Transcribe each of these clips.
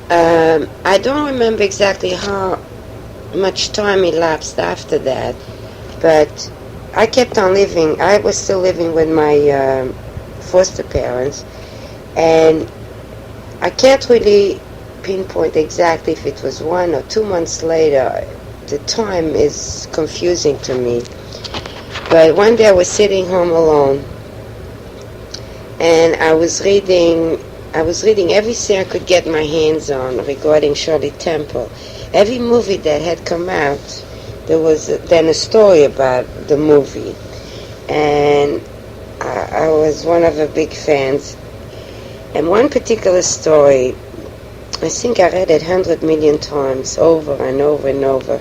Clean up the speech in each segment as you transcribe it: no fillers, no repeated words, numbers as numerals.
I don't remember exactly how much time elapsed after that, but I kept on living. I was still living with my foster parents, and I can't really pinpoint exactly if it was 1 or 2 months later. The time is confusing to me. But one day I was sitting home alone, and I was reading everything I could get my hands on regarding Shirley Temple. Every movie that had come out, there was then a story about the movie, and I was one of the big fans. And one particular story, I think I read it 100 million times, over and over and over.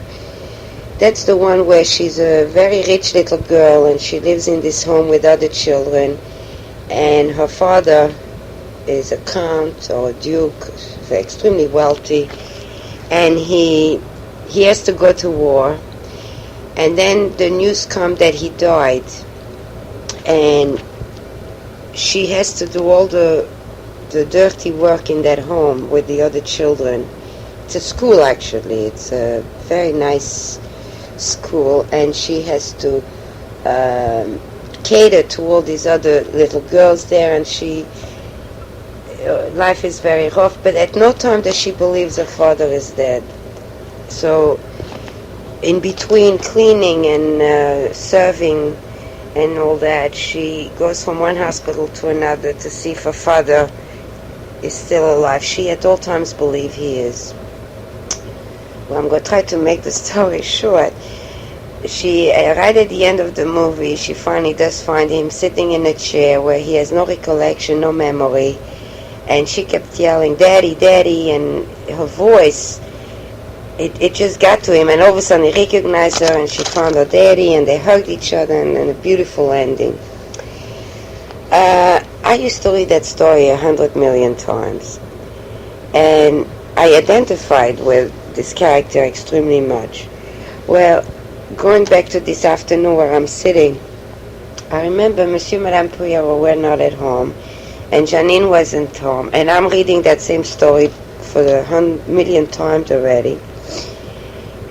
That's the one where she's a very rich little girl, and she lives in this home with other children, and her father is a count or a duke, extremely wealthy, and he has to go to war, and then the news comes that he died, and she has to do all the dirty work in that home with the other children. It's a school, actually. It's a very nice school, and she has to cater to all these other little girls there, and life is very rough, but at no time does she believe her father is dead. So in between cleaning and serving and all that, she goes from one hospital to another to see if her father is still alive. She at all times believes he is. Well, I'm going to try to make the story short. She, right at the end of the movie, she finally does find him sitting in a chair where he has no recollection, no memory, and she kept yelling, "Daddy, Daddy," and her voice, it just got to him, and all of a sudden he recognized her, and she found her daddy, and they hugged each other, and a beautiful ending. I used to read that story 100 million times, and I identified with this character extremely much. Well, going back to this afternoon where I'm sitting, I remember Monsieur and Madame Poirot were not at home, and Janine wasn't home, and I'm reading that same story for the 100 million times already.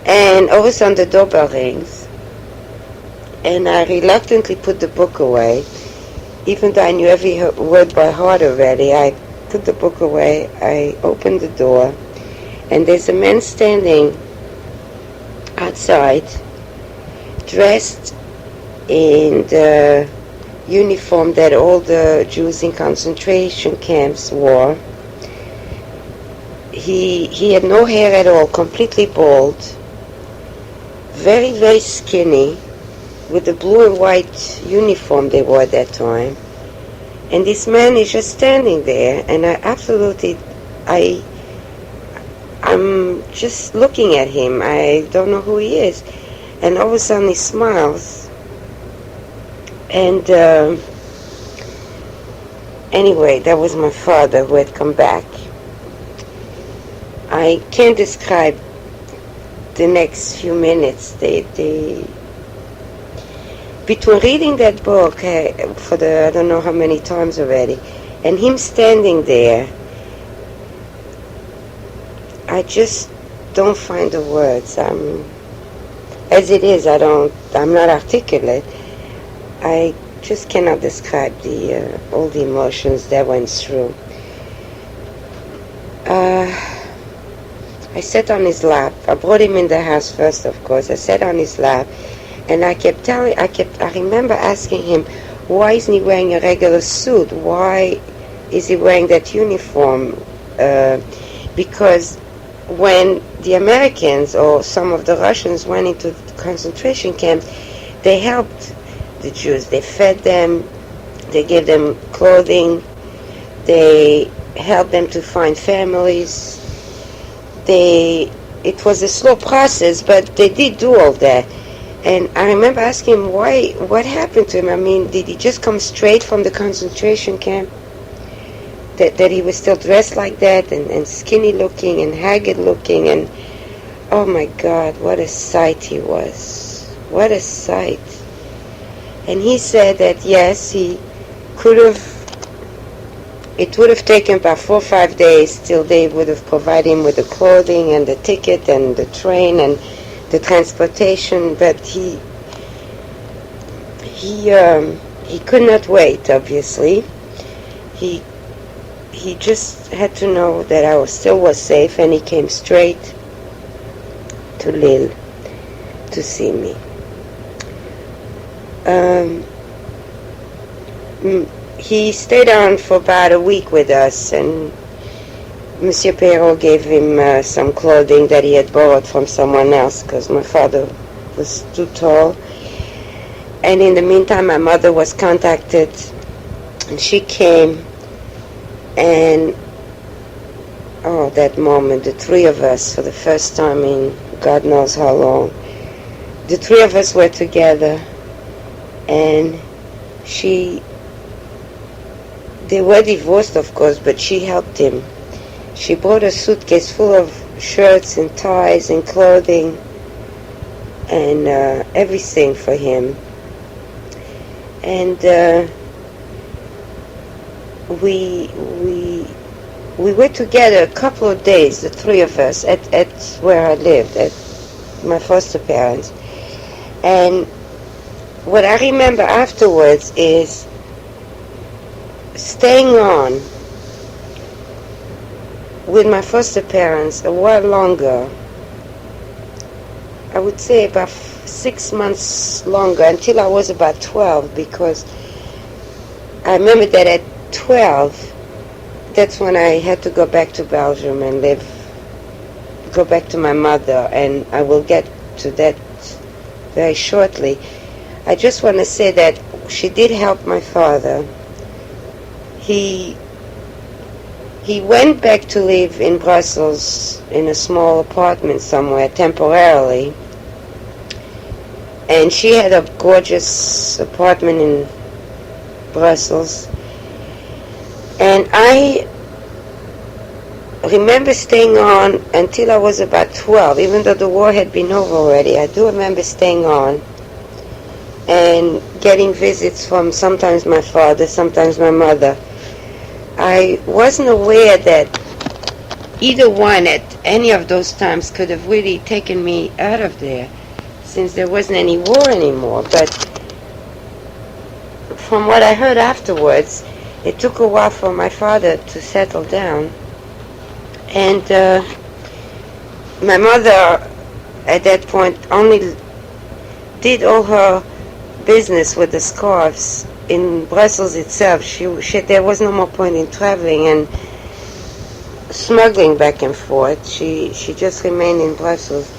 And all of a sudden the doorbell rings, and I reluctantly put the book away, even though I knew every word by heart already. I put the book away, I opened the door, and there's a man standing outside, dressed in the uniform that all the Jews in concentration camps wore. He had no hair at all, completely bald, very, very skinny, with the blue and white uniform they wore at that time. And this man is just standing there, and I'm just looking at him. I don't know who he is. And all of a sudden he smiles. And anyway, that was my father who had come back. I can't describe the next few minutes. Between reading that book for I don't know how many times already, and him standing there, I just don't find the words. As it is, I'm not articulate. I just cannot describe all the emotions that went through. I sat on his lap. I brought him in the house first, of course. I sat on his lap, and I remember asking him, why isn't he wearing a regular suit? Why is he wearing that uniform? Because when the Americans or some of the Russians went into the concentration camps, they helped the Jews. They fed them, they gave them clothing, they helped them to find families. It was a slow process, but they did do all that. And I remember asking him what happened to him. I mean, did he just come straight from the concentration camp? That he was still dressed like that, and skinny looking and haggard looking, and oh my God, what a sight he was. What a sight. And he said that yes, he could have it would have taken about 4 or 5 days till they would have provided him with the clothing and the ticket and the train and the transportation, but he could not wait, obviously. He just had to know that I still was safe, and he came straight to Lille to see me. He stayed on for about a week with us, and Monsieur Perrault gave him some clothing that he had borrowed from someone else because my father was too tall. And in the meantime, my mother was contacted, and she came, and that moment, the three of us, for the first time in God knows how long, the three of us were together, and they were divorced, of course, but she helped him. She brought a suitcase full of shirts and ties and clothing and everything for him. And we were together a couple of days, the three of us, at where I lived, at my foster parents. And what I remember afterwards is staying on with my foster parents a while longer. I would say about 6 months longer, until I was about 12, because I remember that at 12, that's when I had to go back to Belgium and go back to my mother, and I will get to that very shortly. I just want to say that she did help my father. He went back to live in Brussels in a small apartment somewhere temporarily, and she had a gorgeous apartment in Brussels, and I remember staying on until I was about 12, even though the war had been over already. I do remember staying on and getting visits from sometimes my father, sometimes my mother. I wasn't aware that either one at any of those times could have really taken me out of there, since there wasn't any war anymore. But from what I heard afterwards, it took a while for my father to settle down. And my mother, at that point, only did all her business with the scarves in Brussels itself. There was no more point in traveling and smuggling back and forth. She just remained in Brussels.